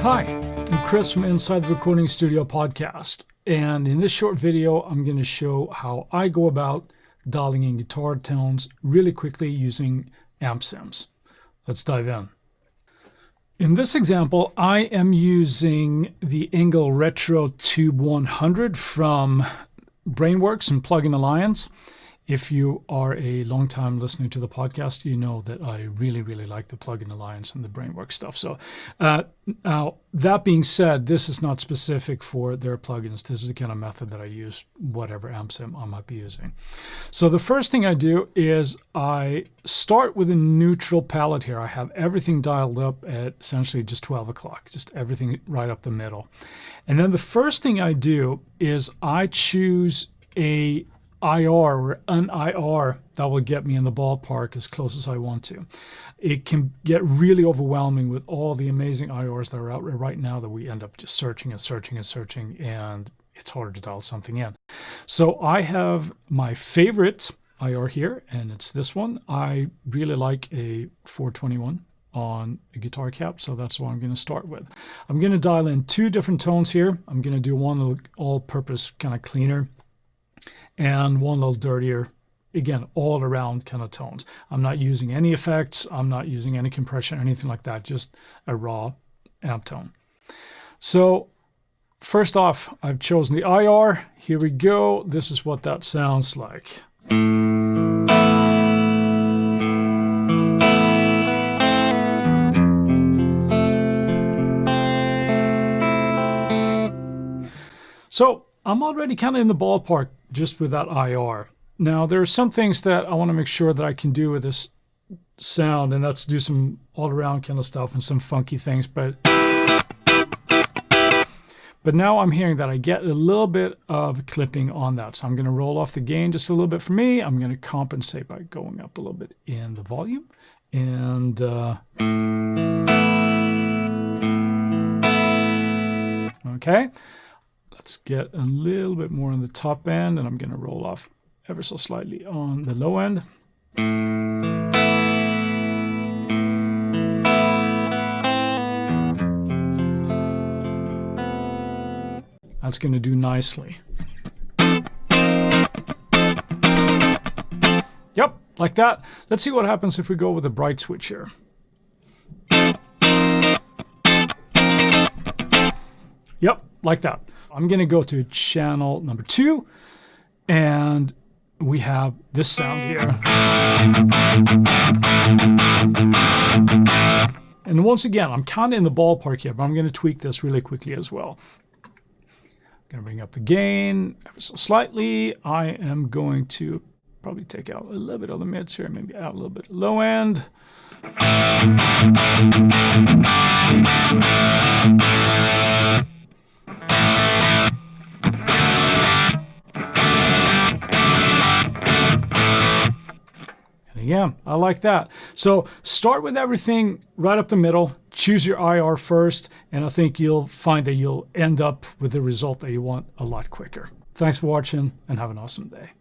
Hi, I'm Chris from Inside the Recording Studio podcast, and in this short video I'm going to show how I go about dialing in guitar tones really quickly using amp sims. Let's dive in. In this example, I am using the Engl Retro Tube 100 from Brainworks and Plugin Alliance. If you are a long-time listener to the podcast, you know that I really like the Plugin Alliance and the Brainworks stuff. So now, that being said, this is not specific for their plugins. This is the kind of method that I use, whatever amp sim I might be using. So the first thing I do is I start with a neutral palette here. I have everything dialed up at essentially just 12 o'clock, just everything right up the middle. And then the first thing I do is I choose a IR or an IR that will get me in the ballpark as close as I want to. It can get really overwhelming with all the amazing IRs that are out there right now that we end up just searching, and it's harder to dial something in. So I have my favorite IR here, and it's this one. I really like a 421 on a guitar cap, so that's what I'm going to start with. I'm going to dial in two different tones here. I'm going to do one all-purpose kind of cleaner, and one a little dirtier, again, all around kind of tones. I'm not using any effects, I'm not using any compression or anything like that, just a raw amp tone. So first off, I've chosen the IR. Here we go. This is what that sounds like. So I'm already kind of in the ballpark just with that IR. Now, there are some things that I want to make sure that I can do with this sound, and that's do some all-around kind of stuff and some funky things. But now I'm hearing that I get a little bit of clipping on that. So I'm going to roll off the gain just a little bit for me. I'm going to compensate by going up a little bit in the volume. And okay. Let's get a little bit more on the top end, and I'm going to roll off ever so slightly on the low end. That's going to do nicely. Yep, like that. Let's see what happens if we go with a bright switch here. Yep, like that. I'm going to go to channel number 2, and we have this sound here. And once again, I'm kind of in the ballpark here, but I'm going to tweak this really quickly as well. I'm going to bring up the gain ever so slightly. I am going to probably take out a little bit of the mids here, maybe add a little bit of low end. Yeah, I like that. So start with everything right up the middle, choose your IR first, and I think you'll find that you'll end up with the result that you want a lot quicker. Thanks for watching, and have an awesome day.